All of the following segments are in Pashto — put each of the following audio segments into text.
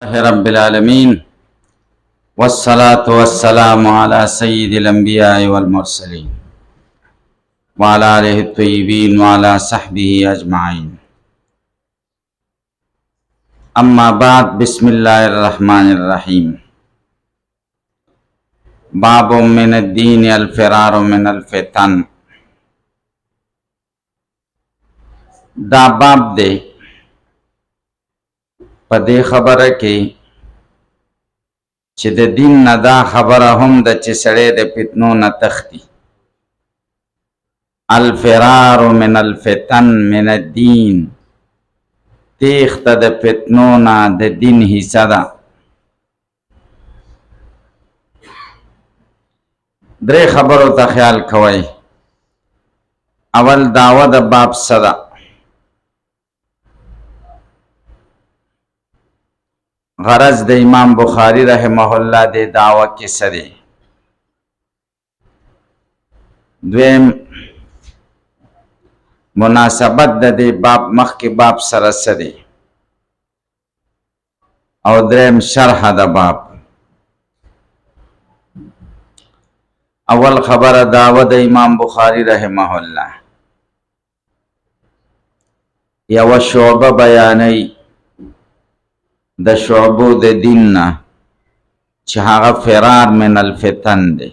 رب العالمين والصلاة والسلام على سيد الأنبياء والمرسلين وعلى آله الطيبين وعلى صحبه أجمعين أما بعد بسم الله الرحمن الرحيم باب من الدين الفرار من الفتن دا باب دے په دې خبره کې چې د دین نه دا خبره هم ده چې سړی د فتنو نه تښتي. الفرار من الفتن من الدین، تیښته د فتنو نه د دین حصه ده. درې خبرو ته خیال کوئ. اول دعوه د باب څه ده؟ غرض د امام بخاری رحمه الله د دعوه کې څه دی؟ دویم مناسبت د دې باب مخکې باب سره څه دی؟ او دریم شرح د باب. اول خبره دعوه د امام بخاری رحمه الله یوه شعبه بیانوي د شعبو د دین نه چې هغه فرار من الفتن دی.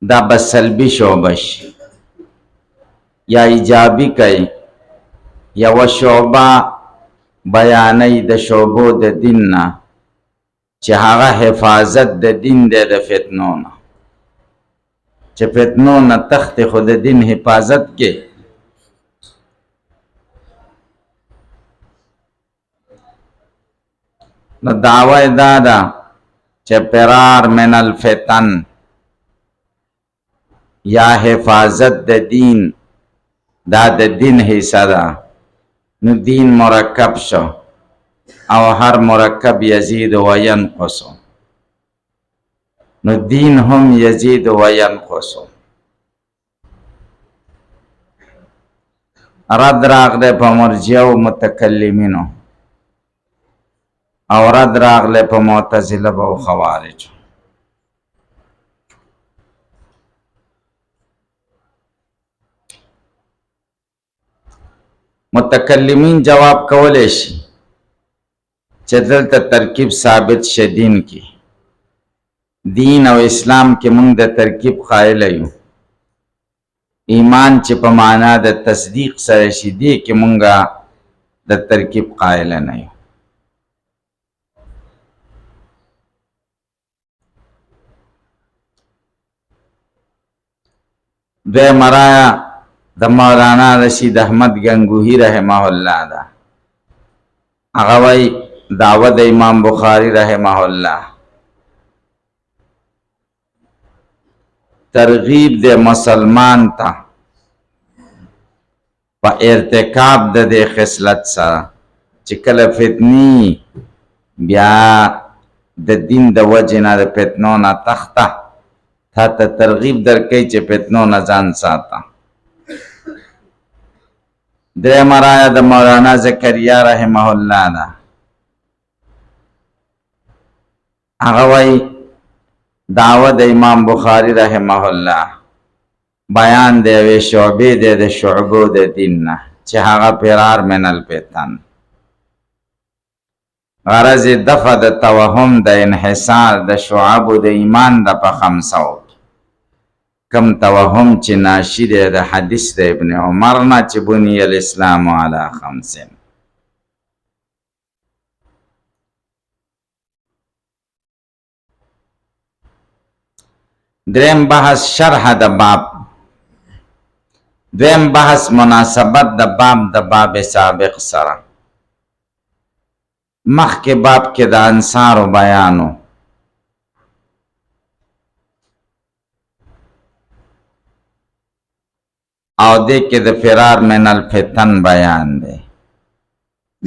دا به سلبي شعبه شي یا ایجابي کوي. یوه شعبه بیانوي د شعبو د دین نه چې هغه حفاظت د دین دی د فتنو نه، چې فتنو نه تښتې خو د دین حفاظت کې. نو دعوه دا ده چې فرار من الفتن یا حفاظت د دین دا د دین حصہ ده. نو دین مرکب شو او هر مرکب یزید و ینقص، نو دین هم یزید و ینقص. رد راغله په مرجئه و متکلمینو او رد راغله په معتزله او خوارج. متکلمین جواب کولی شي چې دلته ترکیب ثابت شه دین کې، دین او اسلام کې موږ د ترکیب قایل یو. ایمان چې په معنا د تصدیق سره شي دی کې موږ د ترکیب قایل نه یو. دوی مرایا د مولانا رشید احمد گنگوہی رحمه الله ده. هغه وایي دعوه د امام بخاری رحمه الله ترغیب د مسلمان ته په ارتکاب د دې خصلت سره چې کله فتنی بیا د دین د وجې نه د فتنو نه تخته، تا ته ترغیب درکوي چې فتنو نه ځان ساته. درېم رایه د مولانا زکریا رحمه الله ده. هغه وایي دعوه د امام بخاری رحمه الله بیان د یوې شعبې دی د شعبو د دین نه چې هغه فرار من الفتن. غرض دفع د توهم د انحصار د شعبو د ایمان د په خمسو کم توهم چې ناشی دی د حدیث د ابن عمر نه چې بنی الاسلام علی خمسین. دریم بحث شرح د باب. دویم بحث مناسبت د باب د باب سابق سره. مخکې باب کې د انصارو بیانو، او دې کې د فرار من الفتن بیان دی.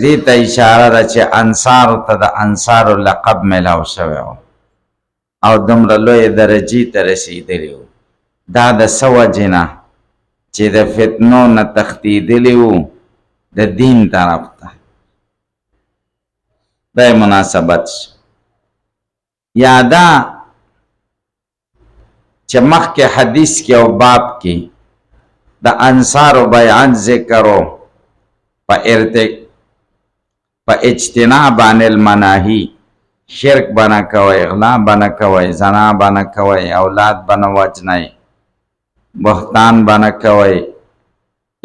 دې ته اشاره ده چې انصارو ته د انصارو لقب ملاو شوی و او دومره لوی درجې ته رسېدلی و. دا د څه وجې نه چې د فتنو نه تښتېدلي وو، د دین طرف ته د مناسبت یادا چې مخکې حدیث کې او باب کې د انصار و بیعت ذکرو په اجتناب عن المناهی شرک بنا کوي اغلا بنا کوي زنا بنا کوي اولاد بنا وجنای بهتان بنا کوي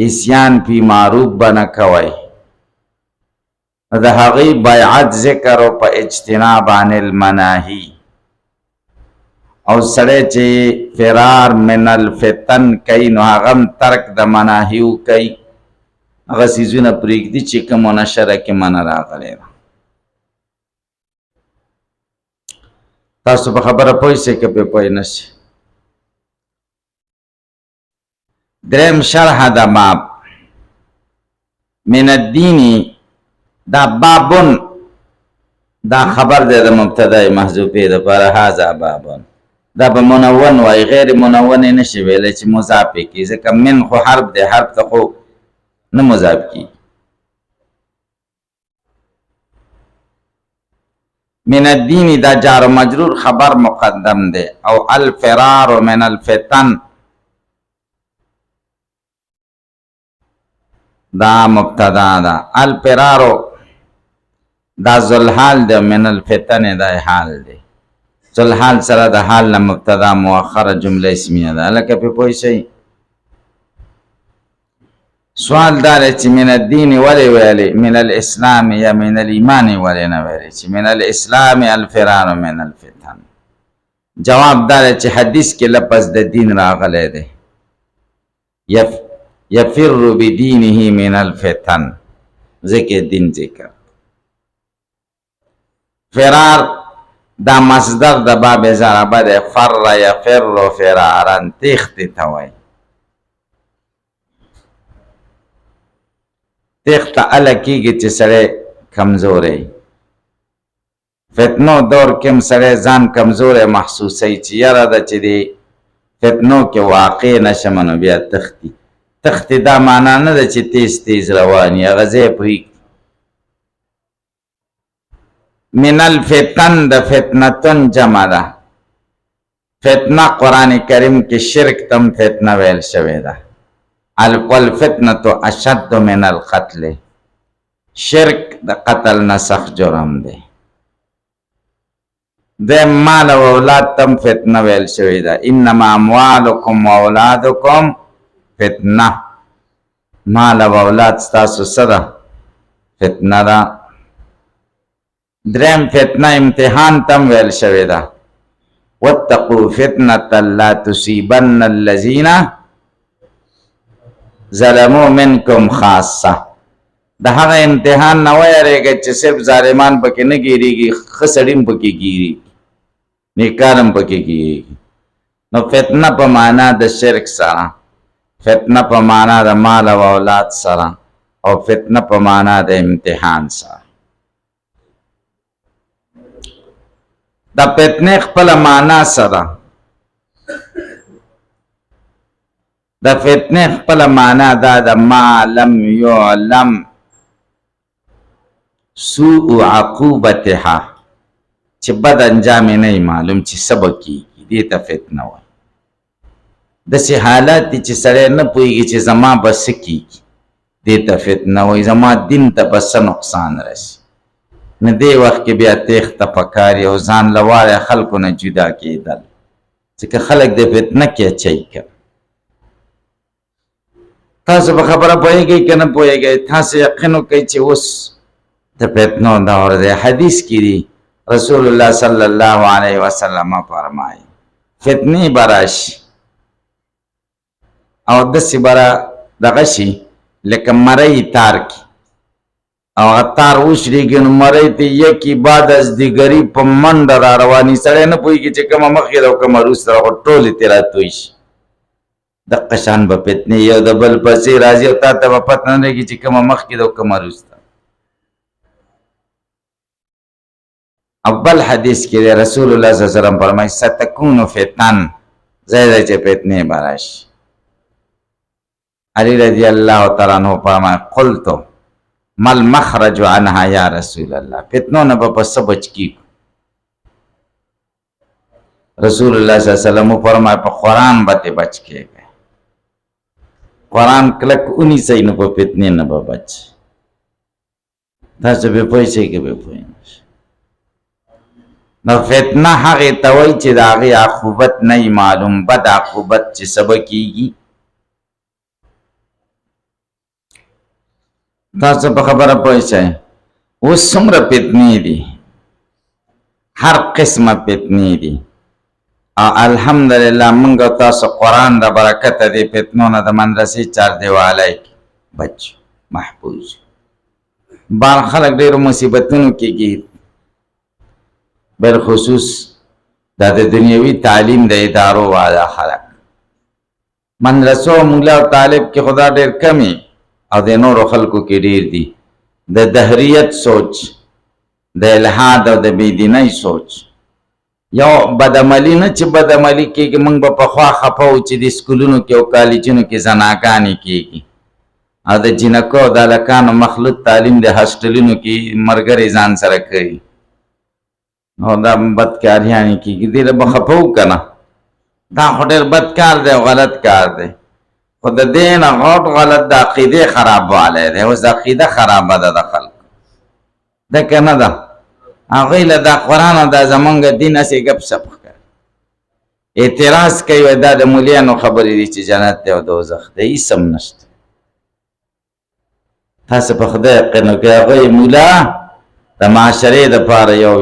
اسیان پی معروف بنا کوي د هغې بیعت ذکر او په اجتناب عن المناهی او سړی چې فرار من الفتن کوي نو هغه ترک د مناهیو کوي هغه څیزونه پرېږدي چې کومه نشره کې منع راغلی ده تاسو په خبره پوه شئ که پې پوه نه شئ دریم شرح د باب من الدینی دا بابون دا خبر دی د مبتدای محذوفې دپاره هذا بابون دا به منون وای غیر منون یې نشي ویلی چې مضاف یې کړي ځکه من خو حرف دی حرف ته خو نه مضاف کړي من الدین دا جار مجرور خبر مقدم دی او الفرار من الفتن دا مبتدا دا الفرارو دا ذوالحال دی من الفتن دا حال دی ذوالحال سره د حال نه مبتدا مؤخره جمله اسمیه ده لکه په پوه شئ سوال دار چې من الدین ولې ویلې من الاسلام یا من الایمان ولې نه ویلې چې من الاسلام الفرار من الفتن جواب دار چې حدیث کې لفظ د دین راغلی دی یفر بدینه من الفتن ذکر دین ذکر فرار دا مصدر د باب ضربه ده فر یفر فرارا تختی ته وایي تخته اله کېږي چې سړی کمزوری فتنو دور کې هم سړی ځان کمزوری محسوسوي چې یاره ده چې دی فتنو کې واقع نشم نو بیا تختی دا معنا نه ده چې تیز تیز روان یې هغه ځای پرېږدي من الفتن د فتنتن جمع ده فتنه قرآن کریم کې شرک تم فتنه ویل شوی ده والفتنه اشد من القتل شرک د قتل نه سخت جرم دی د مال او اولاد تم فتنه ویل شوی ده انما اموالکم و اولادکم فتنه مال او اولاد ستاسو سره فتنه ده درم فتنه امتحان تم ویل شوی ده واتقوا فتنه لا تصيبن الذين ظلموا منکم خاصه د هغه امتحان نه ویریږئ چې صرف ظالمان پکې نه ګیریږي ښه سړي هم پکې ګیریږي نیکان هم پکې ګیریږي نو فتنه په معنا د شرک سره فتنه په معنا د مال او اولاد سره او فتنه په معنا د امتحان سره د فتنې خپل معنا سره د فتنې خپل معنا دا د ما لم يعلم سوء عقوبتها چې بد انجام نه معلوم چې سبب کیږي دې ته فتنه وایي داسې حالات دي چې سړی نه پوهېږي چې زما به څه کیږي دې ته فتنه وایي زما دین ته به څه نقصان رسي نه دې وخت کې بیا تېښته پکار او ځان له واړه خلکو نه جدا کېدل ځکه خلک د فتنه کې اچوي که تاسو په خبره پوهېږئ که نه پوهېږئ تاسو یقین وکئ چې اوس د فتنو دور دی حدیث کې دي رسول الله صلی الله علیه وسلم فرمایي فتنې به راشي او داسې به دغه شي لکه مرۍ تار کې او هغه تار وشرېږي نو مرۍ ته یکي بعد از دیګري په منډه را رواني سړی نه پوهېږي چې کومه مخکې ده او کومه وروسته ده خو ټولې ترې راتوی شي دقه شان به فتنې یو د بل پسې راځي او تا ته به پته نه لګي چې کومه مخکې ده او کومه وروسته او بل حدیث کې دی رسول الله صلی الله علیه وسلم فرمایي ستکون فتن ځای ځای چې فتنې به راشي علی رضی الله تعالی عنہ فرمایي قلتو مل مخرج عنها یا رسول الله، فتنو نه په څه بچ کیږو. رسول الله صلی الله علیه وسلم فرمای په قرآن باندې بچ کېږي، قرآن کلک اونی صحیح نو په فتنې نه به بچ. تاسو به پوه شئ که به پوه نشئ. نو فتنه هغې ته وایي چې د هغې عقوبت نه معلوم، بد عقوبت چې سبا کېږي. تاسو په خبره پوه شئ. اوس څومره فتنې دي، هر قسمه فتنې دي. الحمدلله موږ او تاسو قرآن د برکته دې فتنو نه د مدرسې چاردیوالی کې بچ محفوظ. بار خلک ډېرو مصیبتونو کې کېږي، بالخصوص دا د دنیوي تعلیم د ادارو والا خلک. مدرسو مولا او طالب کې خدا ډېر کمی او د نورو خلکو کې ډېر دي. د دهریت سوچ، د الحاد او د بېدینۍ سوچ، یو بدعملي نه چې بدعملي کېږي. موږ به پخوا خفه وو چې د سکولونو کې او کالجونو کې زناګانې کېږي او د جینکو او د هلکانو مخلوط تعلیم د هاسټلونو کې ملګري ځان سره کوي او دا بدکاریانې کېږي. دې له به خفه وو که نه؟ دا خو ډېر بد کار دی او غلط کار دی. خو د دې نه غټ غلط د عقیدې خرابوالی دی. اوس عقیده خرابه ده د خلکو، ده که نه ده؟ هغوی له دا قرآن او دا زمونږ دین هسې ګپ سپ ښکاري، اعتراض کوي وایي دا د مولیانو خبرې دي چې جنت دی او دوزخ دی. هېڅ هم نشته. تاسو په خدای یقین وکړئ هغوی مولا د معاشرې دپاره یو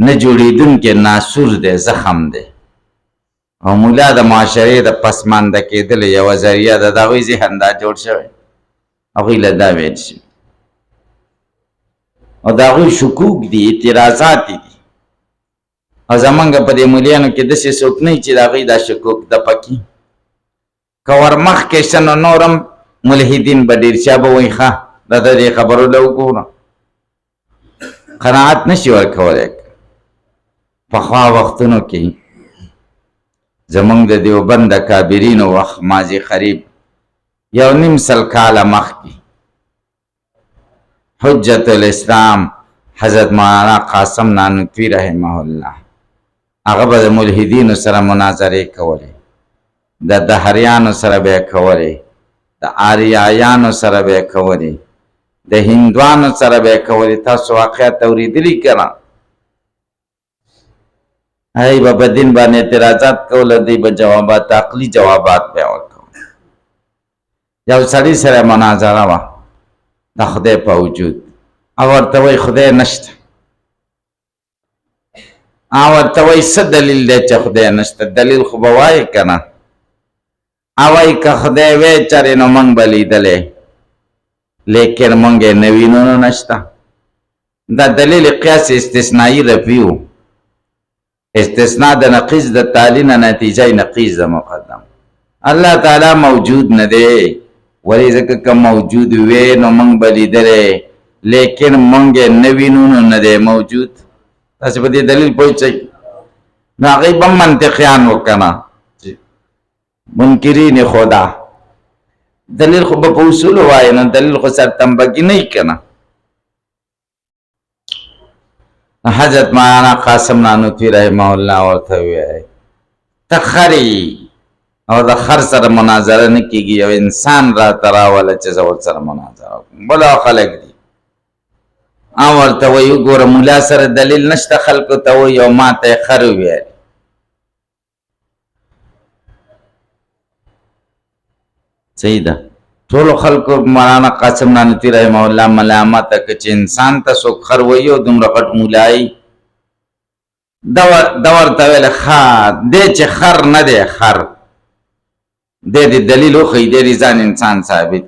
نه جوړېدونکی ناسور دی، زخم دی. او مولا د معاشرې د پسمانده کېدلو یوه ذریعه ده. د هغوی ذهن دا جوړ شوی، هغوی له دا ویل شوي او د هغوی شکوک دي، اعتراضات دي. او زمونږ په دې مولیانو کې داسې څوک نه چې د هغوی دا شکوک دفع کړي. که ور مخکې شه نو نور هم ملحدین به ډېر چا به وایي ښه د دې خبرو له وګوره، قناعت نشي ورکولی. پخوا وختونو کې زمونږ د دیوبند د کابرینو وخت ماضي قریب 1.5 سل کاله مخکې حجت الاسلام حضرت مولانا قاسم نانوتوی رحمه الله هغه به د ملحدینو سره مناظرې کولې، د دهریانو سره به یې کولې، د آریایانو سره به یې کولې، د هندوانو سره به یې کولې. تاسو واقعیت اورېدلي که نه؟ هغوی به په دین باندې اعتراضات کول، دوی به جوابات، عقلي جوابات به یې ورکول. یو سړي سره مناظره وه د خدای په وجود، او ورته وایي خدای نشته. او ورته وایي څه دلیل دی چې خدای نشته؟ دلیل خو به وایي که نه؟ او وایي که خدای وی چرې نو موږ به لیدلی، لیکن موږ یې نه وینو نو نشته. دا دلیل قیاس استثنایي رفعي و. استثناء د نقیض د تعلی نه نتیجه نقیض ده مقدم. الله تعالی موجود نه دی، ولې ځکه که موجود وی نو موږ به لیدلی، لیکن موږ یې نه وینو نو نه دی موجود. تاسې په دې دلیل پوه شئ. نو هغوی به منطقیان و که نه، منکرین خدا. دلیل خو به په اصولو وایي، نو دلیل خو سرتنبګي نه وي که نه. حضرت مولانا قاسم نانوتوی رحمه الله ورته ووایي ته خر او د خر سره مناظره نه کېږي، یو انسان راته راوله چې زه ورسره مناظره وکړم. بلا خلک دي. او ورته وایي وګوره ملا سره دلیل نشته، خلکو ته وایي او ما ته یې خر وویل. صحیح ده. ټولو خلکو مولانا قاسم نانوتوی رحمه الله ملامته که چې انسان ته څوک خر وایي او دومره غټ ملایي، دا ورته ویل ښه دی چې خر نه دی، خر دی د دلیل وښیي، دی د ځان انسان ثابت.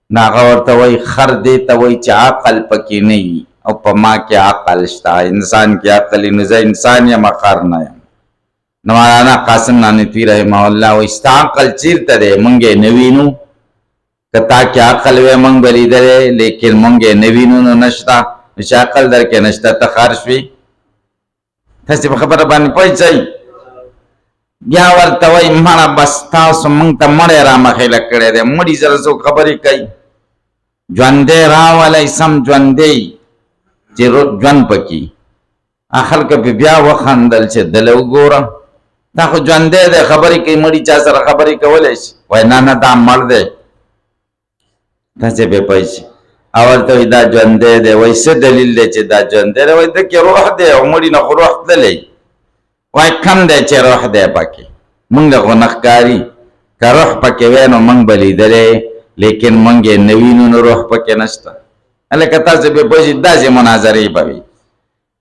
نو هغه ورته وایي خر دې ته وایي چې عقل پکې نه وي او په ما کې عقل شته، انسان کې عقل وي، نو زه انسان یم خر نه یم. نو مولانا قاسم نانوتوی رحمه الله وایي ستا عقل چېرته دی؟ موږ یې نه وینو. که تا کې عقل وی موږ به لیدلی، لیکن موږ یې نه وینو نو نشته. نو چې عقل در کې نشته ته خر شوې. تاسې په خبره باندې پوه شئ. بیا ورته وایي مړه بس تاسو موږ ته مړی را مخېله کړی دی، مړي سره څوک خبرې کوي؟ ژوندی راولی سم ژوندی چې ژوند پکې خلک پې بیا وخندل چې دله وګوره دا خو ژوندی دی خبرې کوي مړي چا سره خبرې کولی شي وایي نه دا مړ دی داسې پې پوه شي او ورته وایي دا ژوندی دی وایي څه دلیل دی چې دا ژوندی دی وایي دکې روح دی او مړي نه خو روح تللی وایي کم دی چې روح دی پکې مونږ له خو نه ښکاري که روح پکې وی نو مونږ به لیدلی لیکن مونږ یې نه وینو نو روح پکې نشته هلکه تاسو پې پوه شئ داسې مناظرې به وي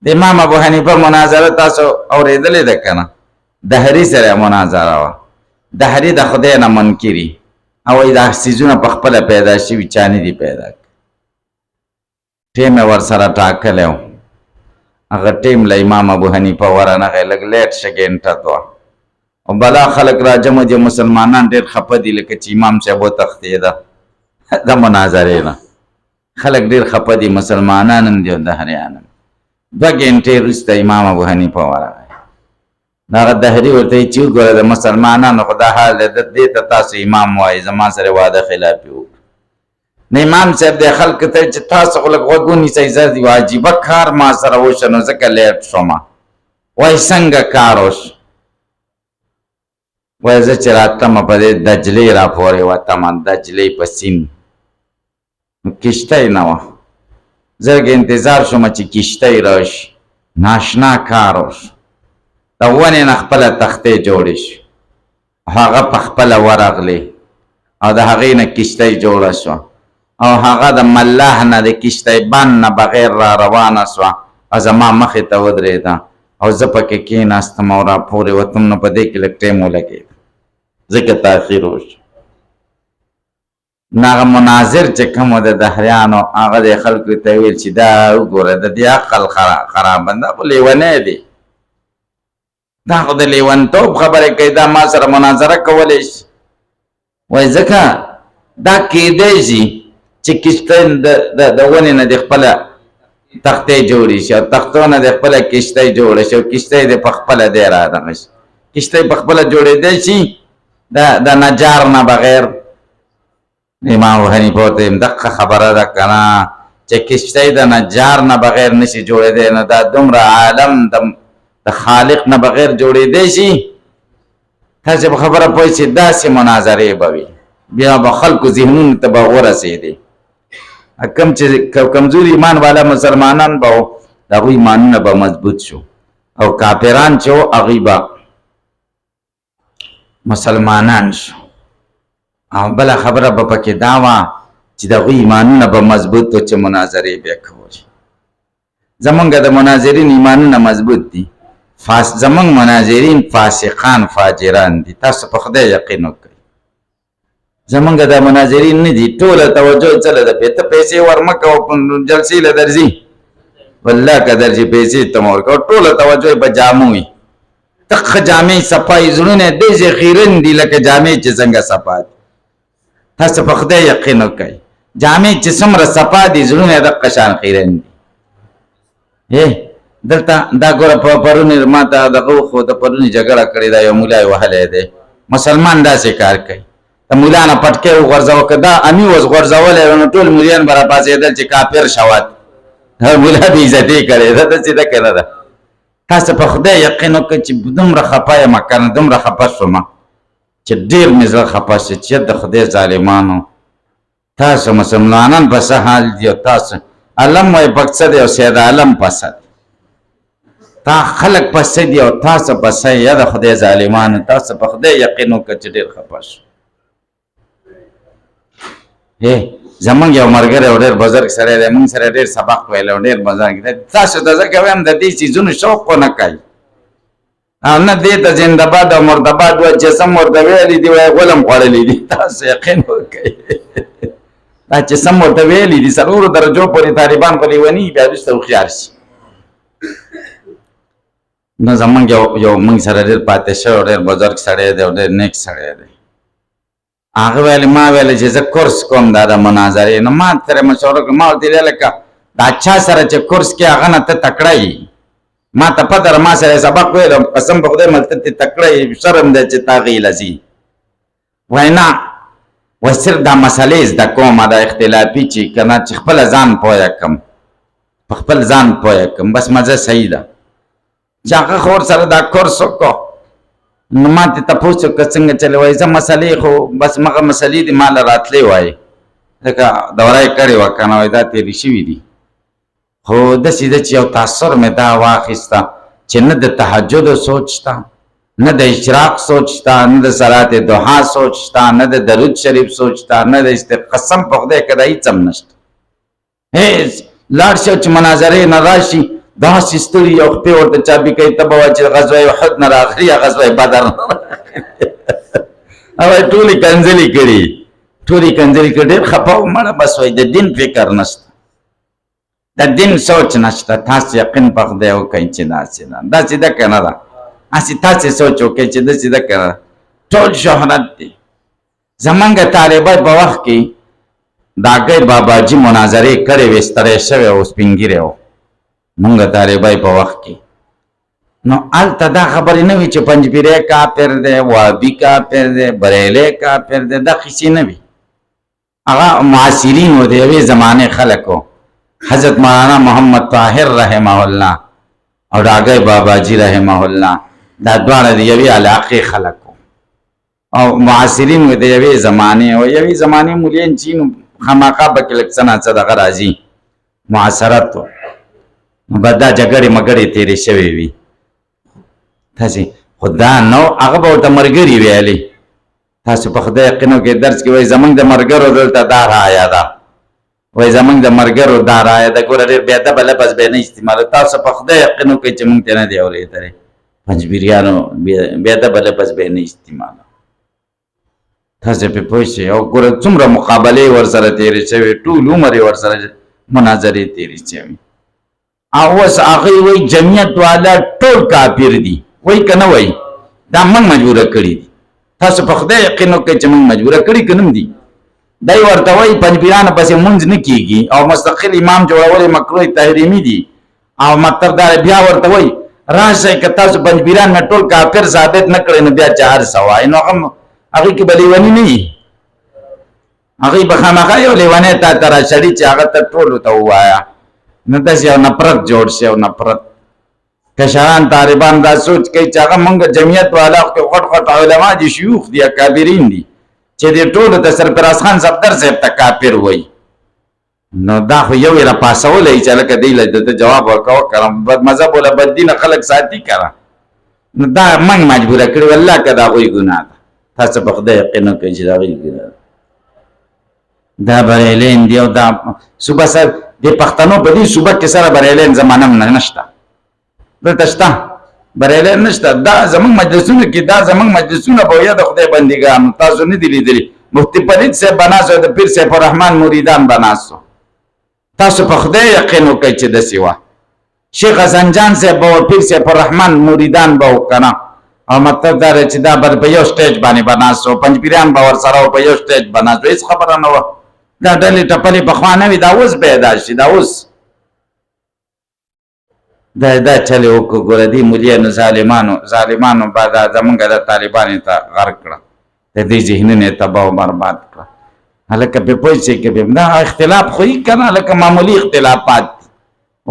د امام ابو حنیفه مناظره تاسو اورېدلې ده که نه دهري سره مناظره وه دهري د خدای نه منکري او وایي دا څیزونه په خپله پیدا شوي چا نه دي پیدا ټیم یې ورسره ټاکلی و هغه ټیم له امام ابو حنیفه ورنغی لږ لیټ شه ګینټه دوه او بلا خلک راجمع دي مسلمانان ډېر خفه دي لکه چې امام صاحب وتښتېده د مناظرې نه خلک ډېر خفه دي مسلمانان هم دي او دهریان هم 2 ګنټې وروسته امام ابو حنیفه ورغی هغه دهري ورته وایي چې وګوره د مسلمانانو خو دا حال دی دې ته تاسو امام وایي زما سره واده خلافي وکړو نه امام صاحب د خلکو ته چې تاسو خو لږ غوږ ونیسئ زر دي عجیبه کار ما سره وشه نو ځکه لیټ شومه وایي څنګه کار وشو وایي زه چې راتلمه په دې دجلۍ راپورې وتمه دجلۍ په سیند نو کشتۍ نه وه زه لږ انتظار شومه چې کشتۍ راشي ناشنا کار وشو د ونې نه خپله تختې جوړې شوې هغه په خپله ورغلې او د هغې نه کشتۍ جوړه شوه او هغه د ملاح نه د کشتۍ بند نه بغیر را روانه شوه او زما مخې ته ودرېده او زه پکې کېناستم او راپورې وتم نو په دې کې لږ ټیم ولګېد ځکه تاخیر وشو نو هغه مناظر چې کوم و د دهریانو هغه د خلکو ته ویل چې دا وګوره د دې عقل خرابه دا خو لیونی دی دا خو د لیونتوب خبرې کوي دا ما سره مناظره کولی شي وایي ځکه دا کیدی شي چې کشتۍ د ونې نه د خپله تختې جوړې شي او تختو نه د خپله کشتۍ جوړه شي او کشتۍ د په خپله دی را دغه شي کشتۍ په خپله جوړېدی شي د نجار نه بغیر امام حنیفه ورته دقه خبره ده که نه چې کشتۍ د نجار نه بغیر نشي جوړېدی نو دا دومره عالم د خالق نه بغیر جوړېدی شي تاسې په خبره پوه شئ داسې مناظرې به وي بیا به خلکو ذهنونو ته به ورسېدې کم چې کمزوري ایمان والا مسلمانان به و د هغوی ایمانونه به مضبوط شو او کافران چې و هغوی به مسلمانان شو او بله خبره به پکې دا وه چې د هغوی ایمانونه به مضبوط و چې مناظرې به کولې زمونږ د مناظرین ایمانونه مضبوط دي زمونږ مناظرین فاسقان فاجران دي تاسو په خدای یقین وکړئ زمونږ د مناظرین نه دي ټوله توجه څله ده ته پیسې ورمه کوه جلسې له درځي والله که درځي پیسې ته مه ورکوه ټوله توجه یې په جامو وي دقه جامې صفا یي زړونه داسې خیرن دي لکه جامې چې څنګه صفا دي تاسو په خدای یقین وکړئ جامې چې څومره صفا دي زړونه یې دقه شان خیرن دي دلته دا ګوره په پرونې ما ته دغه خو د پرونې جګړه کړې ده یو مولا یې وهلی دی مسلمان داسې کار کوي د مولا نه پټکی وغورځوه که دا امي اوس غورځولی نو ټول مولیان به راپاڅېدل چې کافر شوت مولا بې عزتي کړې ده داسې ده که نه ده تاسو په خدای یقین وکړئ چې دومره خفه یم که نه دومره خفه شوم چې ډېر مې زړه خفه شو چې د خدای ظالمانو تاسو مسلمانان په څه حال دي او تاسو علم وایي پکڅه دی او سید عالم پسه دی تا خلق پسې دی او تاسو پسې یا د خدای ظالمانو تاسو په خدای یقین وکړئ چې ډېر خفه شو زمونږ یو ملګری او ډېر بزرګ سړی دی مونږ سره ډېر سبق ویلی او ډېر بزرګ دی تاسو ته ځکه وایم د دې څیزونو شوق خو نه کوي او نه دې ته زنده‌باد او مرده‌باد وایي جسم ورته ویلي دي وایي غول هم خوړلی دي تاسو یقین وکړئ دا جسم ورته ویلي دي څلورو درجو پورې طالبان خو لیوني بیا وروسته هوښیار شي نو زمونږ یو مونږ سره ډېر پاتې شوی ډېر بزرګ سړی دی او ډېر نیک سړی دی هغه ویل ما ویل چې زه کورس کوم دا د مناظرې نو ما سره مشوره کړه ما ورته ویل لکه دا چا سره چې کورس کې هغه نه ته تکړه یې ما ته پته ده ما سره سبق ویل قسم په خدای ملته ته تکړه یې شرم دی چې تا غیله ځي وایي نه و صرف دا مسئلې زده کومه دا اختلافي چې کنه چې خپل ځان پوهه کم په خپل ځان پوهه کم بس مزه صحیح ده چې هغه خور سره دا کورس وکړو نو ما ته تاسو که څنګه چلوي زه مسئلې خو بس مغه مسئلې دې مال راتلې وای ځکه دورای کړي وکنه وای دا تیری شوی دي خو د سیده چې یو تاثر مې دا واخیسته چې نه د تهجد سوچتا نه د اشراق سوچتا نه د صلات دوحا سوچتا نه د درود شریف سوچتا نه د قسم په خدای کدای چم نشته هیڅ لاړ شو چې مناظره نه راشي دا سستوري یو په ورته چابي کوي تبه چې غزوه احد نه راغلی غزوه بدر او ټولي کنځلي کړي خپاو مړه بس وای د دین فکر نشته د دین سوچ نشته تاسو یقین په خدای او کوي چې دا سیده کنه دا اسی تاسو سوچ وکړئ چې د سیده کنه ټول شهرت دي زمونږ طالبات په وخت کې داګي باباجي مناظره کړي وستره شوی او سپینګیره و مونږ طالبای په وخت کې نو الته دا خبرې نه وي چې پنځپیره کافر دی وابي کافر دی بریلی کافر دی دا قصې نه وي هغه معاصرین و د یوې زمانې خلکو حضرت مولانا محمد طاهر رحمه الله او داګي باباجي رحمه الله دا دواړه د یوې علاقې خلکو او معاصرین و د یوې زمانې او یوې زمانې مولین چین خامخا به کې لږ څه نه څه دغه راځي معاصرت نو به دا جګړې مګړې تېرې شوې وي تاسې خو دا نو هغه به ورته ملګري ویلې تاسو په خدای یقینو کې درس کې وایي زمونږ د ملګرو دلته دا رایه ده وایي زمونږ د ملګرو دا رایه ده ګوره ډېر بېادبه لفظ به نه استعمالوي تاسو په خدای یقینو کوئ چې مونږ ته نه دی اورېدلی پنجبیریانو بېادبه لفظ به نه استعمالوي تاسو پې پوه شئ او ګوره څومره مقابلې ورسره تېرې شوې ټول عمر یې ورسره مناظرې تېرې شوې او اوس هغوی وایي جمعیت والا ټول کافر دي وایي که نه وایي دا موږ مجبوره کړي دي تاسو په خدای یقین وکړئ چې موږ مجبوره کړي که نه دي دی ورته وایي پنجپیرانو پسې مونځ نه کېږي او مستقل امام جوړول یې مکروه تحریمي دي او مطلب دا بیا ورته وایي راشئ که تاسو پنجپیران مې ټول کافر ثابت نه کړئ نو بیا چې هر څه وایي نو هغوی کې به لیوني نه وي هغوی به خامخا یو لیونی تا ته راشړي چې هغه ته ټولو ته ووایه نو داسې یو نفرت جوړ شي او نفرت کشران طالبان دا سوچ کوي چې هغه مونږ جمعیت والا کې غټ غټ علما دي شيوخ دي اکابرین دي چې دې ټولو ته سرفراز خان صفدر صاحب ته کافر وایي نو دا خو یو یې راپاسولی چې هلکه دی له ده جواب ورکوه که بد مذهب ولا بد دینه خلک ساتي که نو دا موږ مجبوره کړي والله که د هغوی ګناه ده تاسو په خدای یقین وکړئ چې د هغوی ګناه ده دا بریلین دی او دا صوبه سر د پښتنو په دې صوبه کې سره بریلین زمانه نشته دلته شته بریلین نشته دا زمونږ مجلسونه کې دا زمونږ مجلسونه به یا د خدای بندګانو تاسو نه دي لیدلي مفتي فرید صاحب بناس او د پیر سیف الرحمن مریدان بناسو تاسو په خدای یقین وکړئ چې داسې وه شیخ حسن جان صاحب به پیر سیف الرحمن مریدان به وکنه او مطلب دا چې دا به په یو سټیج باندې بناسو پنجپیریان به ورسره په یو سټیج بناسو هېڅ خبره نه وه دا ډلې ټپلې پخوا نه وي دا اوس پیدا شي دا اوس دا چلې وکړو ګوره دې ملیانو ظالمانو به دا زمونږ د طالبانو ته غرق کړه د دې ذهنونه یې تباه او برباد کړه هلکه پې پوه شئ که دا اختلاف خو یې که نه هلکه معمولي اختلافات دي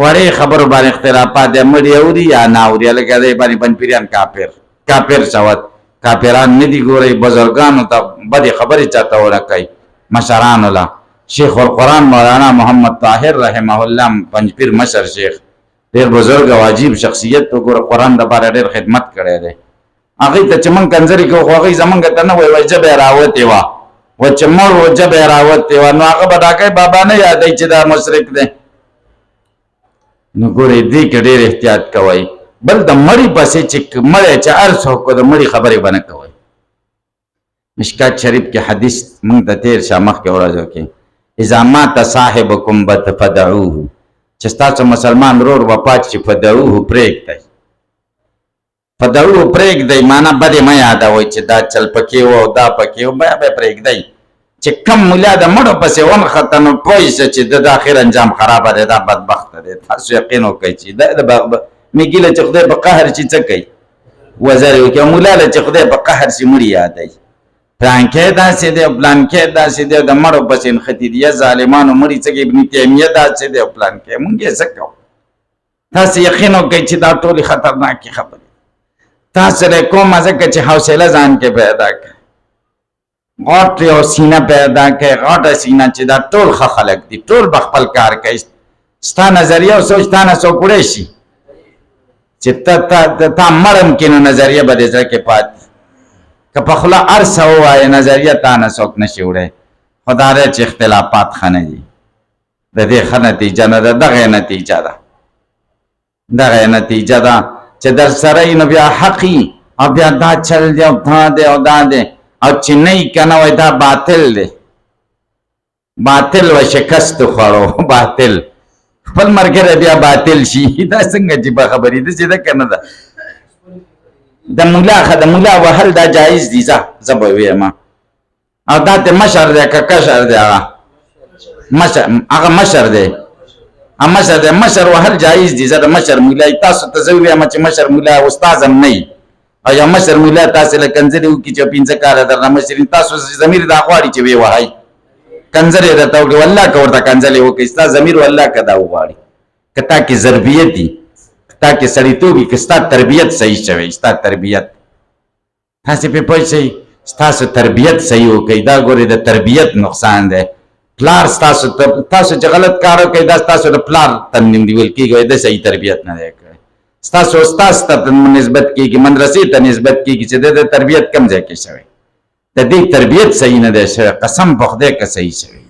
وړې خبرو باندې اختلافات دی مړي اوري یا نه اوري هلکه دی باندې پنجپیریان کافر شود کافران نه دي ګورئ بزرګانو ته بدې خبرې چاته ورکوي مشرانو له شیخ القرآن مولانا محمد طاهر رحمه الله پنجپیر مشر شیخ ډېر بزرګ او عجیب شخصیت وګوره قرآن دپاره ډېر خدمت کړی دی هغوی ته چې موږ کنځرې کوو خو هغوی زمونږ ته نه وایي وایي ژبه یې راوتې وه و چې مړ و ژبه یې راوتې وه نو هغه به ډاکی بابا نه یادوي چې دا مشرک دی نو ګورئ دې کې ډېر احتیاط کوئ بل د مړي پسې چې مړی چې هر څوک د مړي خبرې به نه کوئ مشکات شریف کې حدیث موږ ته تېر شه مخکې ورځو کې اذا مات صاحبکم فدعوه چې ستاسو مسلمان ورور وفات شي فدعوه پرېږدئ فدعوه پرېږدئ معنا بدې مه یادوئ چې دا چل پکې و او دا پکې و بیا به پرېږدئ چې کم ملا د مړو پسې ونښته نو پوه شه چې د اخر انجام خرابه دی دا بدبخته دی تاسو یقین وکړئ چې دا میګي له چې خدای په قهر شي څه کوي وزر وکړي ملا له چې خدای په قهر شي مړي یادوي پلانکې داسې دی او پلانکې داسې دی د مړو پسې نښتي دي یا ظالمانو مړي څه ابن تیمیه داسې دی او پلانکې مونږ یې څه کوو تاسو یقین وکړئ چې دا ټولې خطرناکې خبرې تاسو سره کومه ځکه چې حوصله ځان کې پیدا کړئ غټ یو سینه پیدا کړئ غټه سینه چې دا ټول ښه خلک دي ټول به خپل کار کوي ستا نظریه او سوچ تا نه څوک وړی شي چې تا مرم کې نو نظریه به دې زړه کې پاتې که په خوله هر څه ووایې نظریه تا نه څوک نشي وړی خو دا دی چې اختلافات ښه نه دي د دې ښه نتیجه نه ده دغه نتیجه ده دغه نتیجه ده چې در سره یې نو بیا حقي او بیا دا چل دی او دا دی او دا دی او چې نه یې که نه وای دا باطل دی باطل و شکست خوړو باطل خپل ملګری بیا باطل شي دا څنګه عجیبه خبرې ده چې ده که نه ده د مولا وهل دا جایز دي زه به ویم او دا ته مشر دی که کشر دی هغه مشر دی مشر وهل جایز دي زه د مشر مولا تاسو ته زه ویم چې مشر مولا استاد هم نه او یا مشر مولا تاسو له کنځلې وکړي چې 15 کاله درنه مشرین تاسو ضمیر دا غواړي چې وی وهئ کنځلې درته وکړي والله که ورته کنځلې وکړي ستا ضمیر والله که دا وغواړي که تا کې ضربیت دي تا کې سړیتوب وي که ستا تربیت صحیح شوی ستا تربیت تاسې پرې پوه شئ ستاسو تربیت صحیح وکړئ دا ګورې د تربیت نقصان دی پلار تاسو چې غلط کار وکړئ دا ستاسو د پلار ته نیول کېږي د صحیح تربیت نه دی کړی ستاسو استاد ته نسبت کېږي مدرسې ته نسبت کېږي چې د تربیت کم ځای کې شوی د دې تربیت صحیح نه دی شوی قسم په خدای که صحیح شوی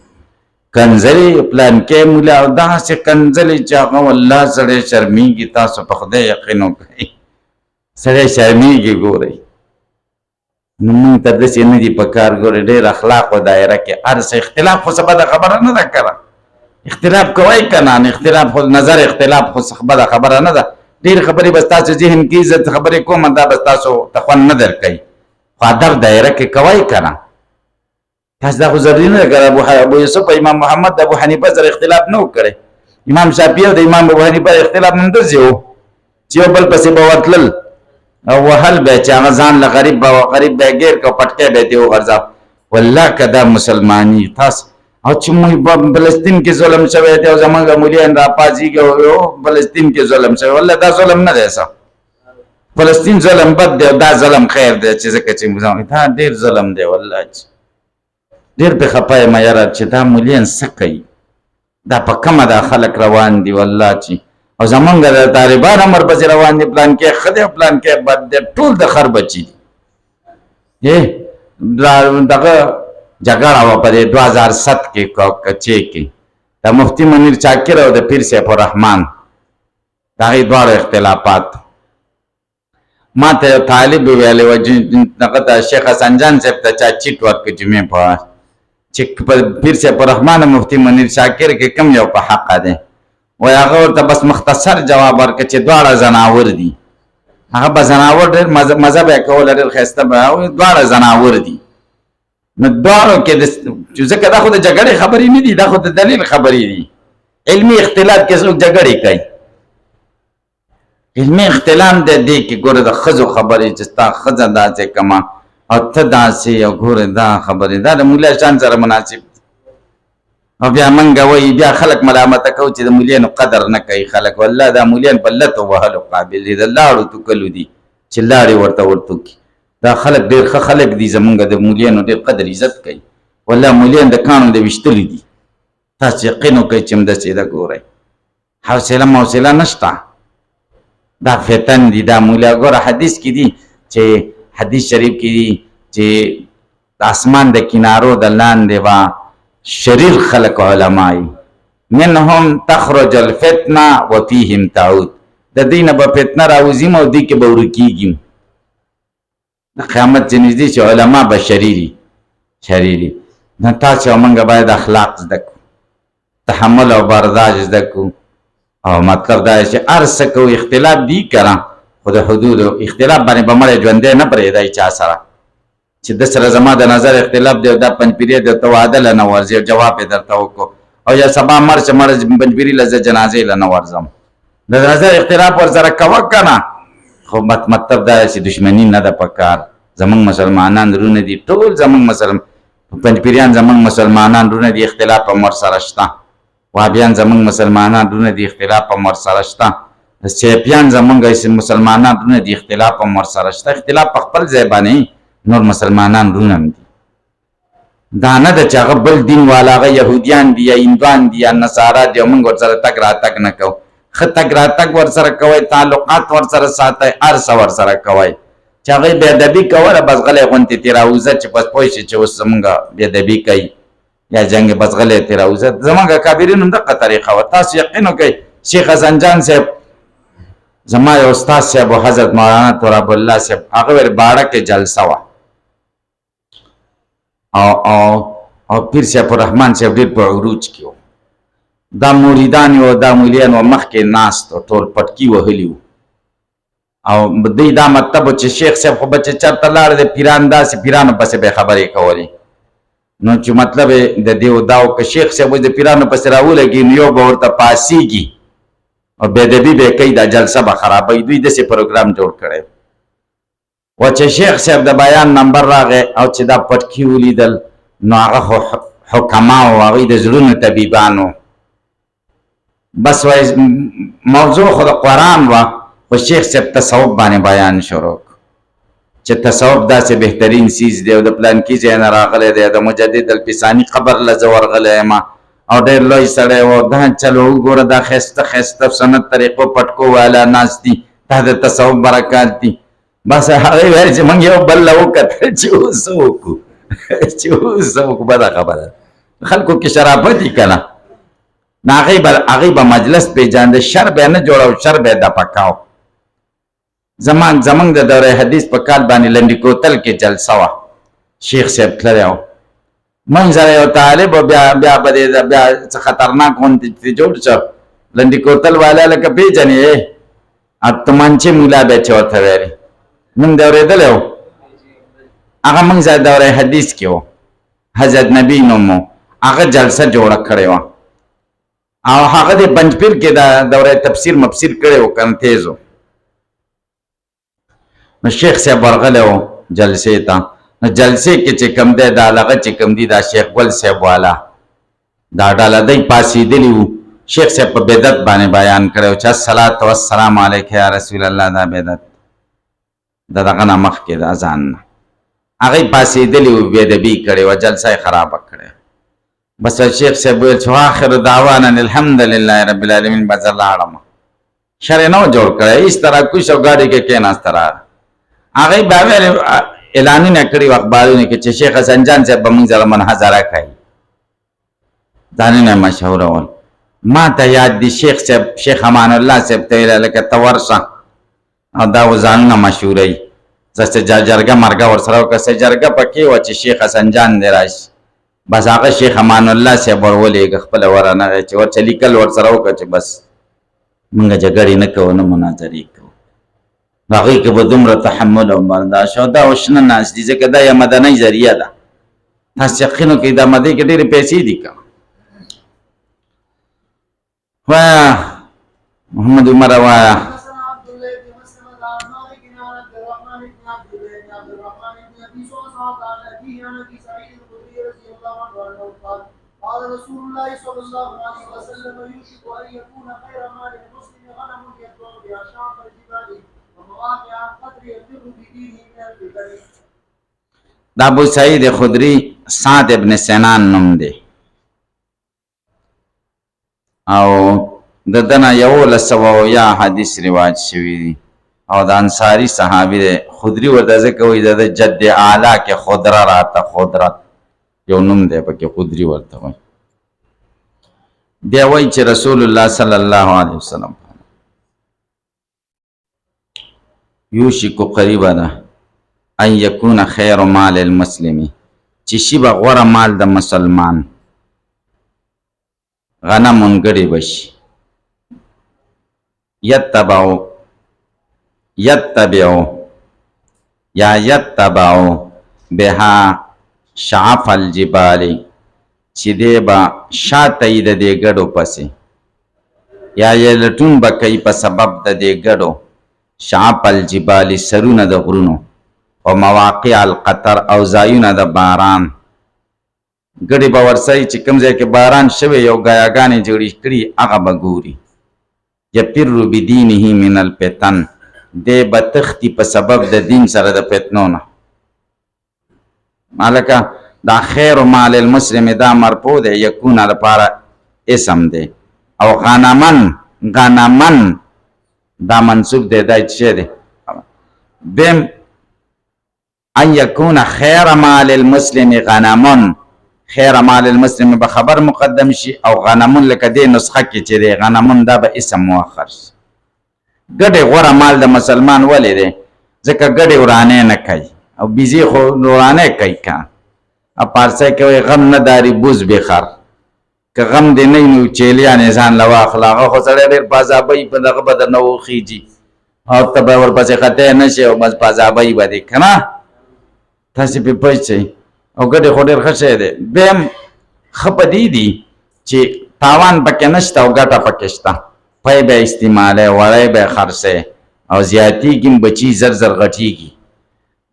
کنځلې پلانکې مولا او داسې کنځلې چې هغه والله سړی شرمېږي تاسو په خدای یقین وکړئ سړی شرمېږي ګورئ نو مونږ ته داسې نه دي په کار ګورئ ډېر اخلاقو دایره کې هر څه اختلاف خو څه بده خبره نه ده کړه اختلاف کوئ که نه اختلاف خو نظر اختلاف خو څه بده خبره نه ده ډېر خبرې به ستاسو ذهن کې عزت خبرې کوم دا به ستاسو ته خوند نه درکوي خو ادب دایره کې کوئ که نه تاسو دا خو ضروري نه ده ابو یوسف او امام محمد د ابو حنیفه سره اختلاف نه و کړی امام شافعي او د امام ابو حنیفه اختلاف همداسې و چې یو بل پسې به ورتلل او وهل به چې هغه ځان له غریب به ګیر که پټکی به یې ترې وغورځاو والله که دا مسلماني تاسو او چې فلسطین کې ظلم شوی دی او زمونږ مولیان راپاڅېږي او فلسطین کې ظلم شوی والله دا ظلم نه دی څه فلسطین ظلم بد دی او دا ظلم خیر دی چې ځکه چې دا ډېر ظلم دی والله ډېر پې خفه یم یاره چې دا مولیان څه کوي دا په کمه دا خلک روان دي والله چې او زمونږ د طالبان امر پسې روان دي پلانکې ښه دی پلانکې بد دی ټول د خر بچي دي دغه جګړه وه په دې 2007 کې کچې کې د مفتي منیر چاکر او د پیر سیف الرحمن د هغې دواړو اختلافات ما ته یو طالب ویلی وه دغه ته شیخ حسن جان صاحب ته چا چیټ ورکړ جمعې په چې په پیر سیف الرحمن او مفتي منیر چاکر کې کم یو په حقه دی وایي هغه ورته بس مختصر جواب ورکړه چې دواړه زناور دي هغه به زناور ډېر مزه به یې کوله ډېر ښایسته به دواړه زناور دي نو دواړو کې ځکه دا خو د جګړې خبرې نه دي دا خو د دلیل خبرې دي علمي اختلاف کې څوک جګړې کوي علمي اختلاف دی دې کې ګوره د ښځو خبرې چې ستا ښځه داسې کما او ته داسې او ګوره دا خبرې دا د مولا شان سره مناسب او بیا منګه وایي بیا خلک ملامته کوي چې د مولیانو قدر نه کوي خلک والله دا مولیان په لتو وهلو قابل دي د لاړو توکلو دي چې لاړې ورته ورتوکي دا خلک ډېر ښه خلک دي زمونږ د مولیانو ډېر قدر عزت کوي والله مولیان د کاڼو د ویشتلي دي تاسو یقین وکړئ چې همداسې ده ګورئ حوصله نشته دا فتن دي دا مولا ګوره حدیث کې دي چې حدیث شریف کې دي چې د اسمان د کنارو د لاندې به شریر خلق علماء منهم تخرج الفتنه وفيهم تعود د دینه به فتنه راوځي او دی کې به ورکیږي د قیامت چې نږدې شي علما به شریری نو تاسو موږ باید اخلاق زده کړو تحمل او برداشت زده کړو او مطلب دا چې هر څه کوو اختلاف دی که نه خو د حدودو اختلاف باندې به مړی ژوندی نه پرېږدی چا سره چې د سره زما د نظر اختلاف دی او دا پنجپیري درته واده له نه ورځي او جواب یې درته وکړو او یا سبا مړ چې مړ پنجپیري له زه جنازې له نه ورځم د نظر اختلاف ورسره کوه که نه خو مطلب دا چې دشمني نه ده په کار زمونږ مسلمانان رونه دي، ټول زمونږ پنځپیریان زمونږ مسلمانان رونه دي، اختلاف هم ورسره شته. وهابیان زمونږ مسلمانان رونه دي، اختلاف هم ورسره شته. سیفیان زمونږ مسلمانان رونه دي، اختلاف هم ورسره شته. اختلاف په خپل ځای باندې نور مسلمانان رونه هم دي. دا نه ده چې هغه بل دین والا هغه یهودیان دي یا هندوان دي یا نصارا دي او موږ ورسره تګ راتګ نه کوو. ښه تګ راتګ ورسره کوئ، تعلقات ورسره ساتئ، هر څه ورسره کوئ. چې هغوی بېادبي کوله بس غلی غوندې ترې راوځه چې بس پوه شي چې اوس زمونږ بېادبي کوي یا جنګ بس غلی ترې راوځه. زمونږ کابرین هم دغه طریقه وه. تاسو یقین وکئ شیخ حسن جان صاحب زما یو استاد صاحب و حضرت مولانا تراب الله صاحب، هغه ویل باړه کې جلسه وه او پیر صاحب الرحمن صاحب ډېر په عروج کې و. دا مریدان و دا مولیان و مخکې ناست و ټول پټکي وهلي وو او دوی دا مطلب و چې شیخ صاحب خو به چې چېرته لاړ دی پیران داسې پیرانو پسې به یې خبرې کولې. نو چې مطلب د دې و دا و که شیخ صاحب د پیرانو پسې راولګي نو یو به ورته پاسېږي او بېادبي به یې کوي، دا جلسه به خرابوي. دوی داسې پروګرام جوړ کړی و چې شیخ صاحب د بیان نمبر راغی او چې دا پټکي ولیدل نو هغه حکما و، هغوی د زړونو طبیبان و. بس وایي موضوع خو د قرآن وه خو شیخ صاحب تصوف باندې بیان شروع چې تصوف داسې بهترین سیز دی او د پلانکي ځای نه راغلی دی، د مجدد الفساني قبر له زه ورغلی یم او ډېر لوی سړی و. دا چلو وګوره دا ښایسته ښایسته سنت طریقو پټکو والا ناست دي، دا د تصوف برکات دي. بس هغوی ویل چې موږ یو بل له وکتل چې اوس څه وکړو چې اوس څه وکړو. بده خبره خلکو کې شرافت دي که نه. نو هغوی به مجلس پېژانده، شر به یې نه جوړو، شر به یې دفع کاو. زمونږ د دوره حدیث په کال باندې لنډي کوتل کې جلسه وه، شیخ صاحب تللی و. موږ سره یو طالب و، بیا به بیا څه خطرناک غوندې جوړ شه. لنډي کوتل والا لکه پېژنې تومانچې مولا به چې ورته ویلې موږ د اورېدلی و. هغه موږ سره دوره حدیث کې و، حضرت نبی نوم و. هغه جلسه جوړه کړې وه او هغه د پنجپیر کې د دوره تفسیر مفسیر کړی و، کنه تیز و. نو شیخ صاحب ورغلی و جلسې ته. نو جلسې کې چې کوم دی دا هغه چې کوم دی دا شیخ ګل صاحب والا دا ډاله دی پاسېدلي وو. شیخ صاحب په بدعت باندې بیان کړی و چې الصلاة والسلام علیک یا رسول الله. دا بدعت د دغه نه مخکې د اذان نه هغوی پاسېدلي وو، بېادبي کړې وه، جلسه یې خرابه کړې. بس شیخ صاحب ویل چې آخر دعوانا الحمدلله رب العالمین. به زه لاړم، شر یې نه و جوړ کړی، هېڅ طرح کوش او ګاډۍ کې کېناسته راغی. هغوی به ویل اعلانونه کړي و اخبارونو کې چې شیخ حسن جان صاحب به موږ سره مناظره کوي، ځانونه یې مشهورول. ما ته یاد دي شیخ صاحب شیخ امان الله صاحب ته ویل لکه ته ورشه او دا و ځانونه مشهوروي. زه جرګه مرګه ورسره وکړه، څه جرګه پکې وه چې شیخ حسن جان دی راشي. بس هغه شیخ امان الله صاحب ورولېږه خپله ورنغی چې ورچه لیکل ورسره وکړه چې بس موږ جګړې نه کوو نه مناظرې کوو. هغوی کې به دومره تحمل او برداشت او دا شنه ناست دي ځکه دا یو مدنۍ ذریعه ده. تاسو یقین وکړئ دا مدۍ کې ډېرې پیسې دي که وایه محمد عمر وایه. قال رسول الله صلى الله عليه وسلم يوشك ان يكون خير مال المسلم غنم يتبع باشعاف الجبال ومواقع القدر يفر بدينه من الفتن. دا ابو سعید خدری سعد ابن سنان نوم دی او د دنه 1100 حدیث روایت شوی دی او د انصاری صحابي دی. خدری ورته ځکه وایي د جد اعلی کې خضره راته خضره یو نوم دی پکې خدری ورته وایي. بیا وایي چې رسول الله صلی الله علیه وسلم یوشک قریبا ده ان یکون خیر مال المسلمی چې شي به غوره مال د مسلمان غنمون ګړی بشي یتبعو یا یتبعو بها شعف الجبال چې دی به شاته یې د دې ګډو پسې یا یې لټون به کوي په سبب د دې ګډو شعف الجبال سرونه د غرونو او مواقع القطر او ځایونه د باران ګډې به ورسئ چې کوم ځای کې باران شوی یو ګیاګانې جوړې کړي هغه به ګوري. یفر بدینه من الفتن دی به تختی په سبب د دین سره د فتنو نه. مالکه دا خیر مال المسلم دا مرفوع دی یکون لپاره اسم دی او غنمن دا منصوب دی دا څه دی بیم ان یکون خیر مال المسلم غنمن خیر مال المسلم به خبر مقدم شي او غنمون لکه دې نسخه کې چې دی غنمون دا به اسم مؤخر شي. ګډې غوره مال د مسلمان ولې دی ځکه ګډې ورانې نه کوي او بیزي خو ورانې کوي که پارسی کې وایي غم نه داري بوز بخر که غم دې نه نو چیلیانې ځان له واخله هغه خو سړی ډېر پازابۍ په دغه به درنه وخیږي او ته به ورپسې خطی نه شي او بس پازابۍ به دې که نه تاسې پې پوه شئ او ګډې خو ډېر ښه شی دی. بیا هم ښه په دې دي چې تاوان پکې نشته او ګټه پکې شته. پی به استعمالی وړی به خرڅی او زیاتېږي هم بچي زر زر غټېږي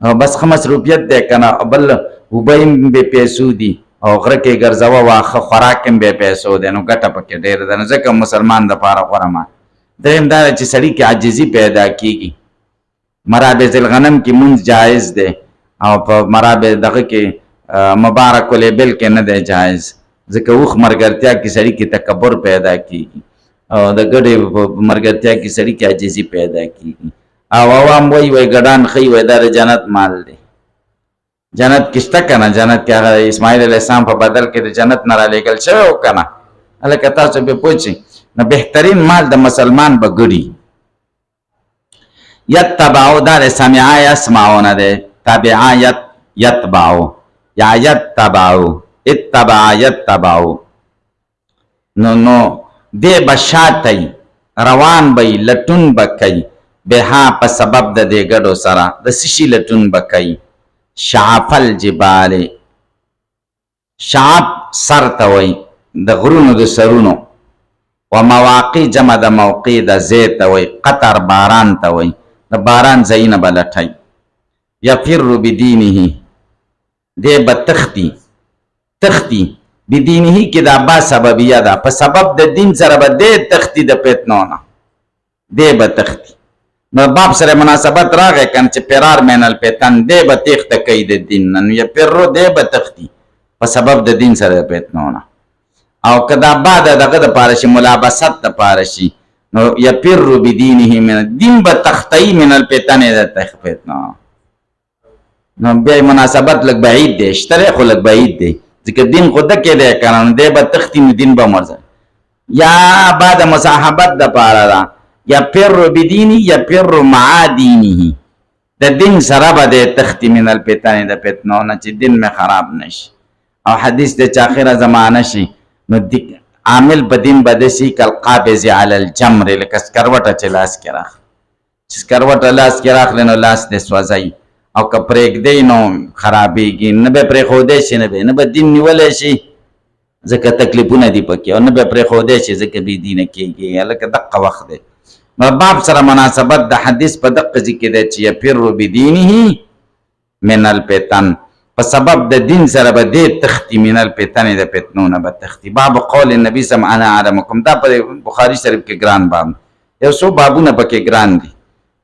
او بس ښه مصروفیت دی که نه. بل اوبه هم بې پیسو دي او غره کې ګرځوه واښه خوراک هم بې پیسو دی نو ګټه پکې ډېره ده نو ځکه مسلمان دپاره غوره مال. درېیم دا ده چې سړي کې عاجزي پیدا کېږي. مرابض الغنم کې مونځ جایز دی او په مرابض دغه کې مبارک الابل کې نه دی جایز ځکه اوښ مرګرتیا کې سړي کې تکبر پیدا کېږي او د ګډې مرګرتیا کې سړي کې عاجزي پیدا کېږي. او عوام وایي ګډان ښیي وایي دا د جنت مال دی. جنت کې شته که نه جنت کې هغه اسماعیل علیه السلام په بدل کې د جنت نه رالیږل شوی و که نه هلکه تاسو پې پوه شئ نو بهترین مال د مسلمان به ګډي. یتبعو دا د سمعا یسمعو نه دی تبعا یتبعو یا یتبعو اتبع یتبعو نو دی به شاتی روان به لټون به کوي بها په سبب د دې ګډو سره د څه شي لټون به کوي. شعف الجبال شعف سر ته وایي د غرونو د سرونو و مواقع جمع د موقع د ځای ته وایي قطر باران ته وایي د باران ځایونه به لټوي. یفر بدینه دی به تختی بدینه کې دا با سببیه ده په سبب د دین سره به دی تختی د فتنو نه دی به تختی. نو باب سره مناسبت راغی کنه چې فرار من الفتن دی به تیښته کوي د دین نه نو یفرو دی به تختی په سبب د دین سره د فتنو نه. او که دا با د دغه دپاره شي ملابست دپاره شي نو یفر بدینه من دین به تختی من الفتن د فتنو نو بیا مناسبت لږ بعید دی شته خو لږ بعید دی ځکه دین خو دکې دی که نه نو دی به تختی نو دین به مرځي. یا بعد مصاحبت دپاره ده یفر بدینی یفر مع دینه د دین سره به دی تختی من الفتن د فتنو نه چې دین مې خراب نشي. او حدیث دی چې آخره زمانه شي نو عامل په دین به داسې کالقابض علی الجمر لکه سکروټه چې لاس کې راخلي چې سکروټه لاس کې راخلي نو لاس دې سوځوي او که پرېږدی نو خرابېږي نه به پرېښودی شي نه به دین نیولی شي ځکه تکلیفونه دي پکې او نه به پرېښودی شي ځکه بې دینه کېږي هلکه دقه وخت دی. نو باب سره مناسبت د حدیث په دقه ځای کې دی چې یفر بدینه من الفتن په سبب د دین سره به دی تختی من الفتن د فتنو نه به تختی. باب قول النبي صلی الله علیه وسلم انا اعلمکم دا په بخاري شریف کې ګران باب یو څو بابونه پکې ګران دي.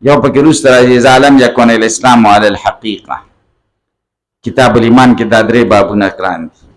یو پکې وروسته راځي اذا لم یکن الاسلام علی الحقیقه کتاب الایمان کې دا درې بابونه ګران دي.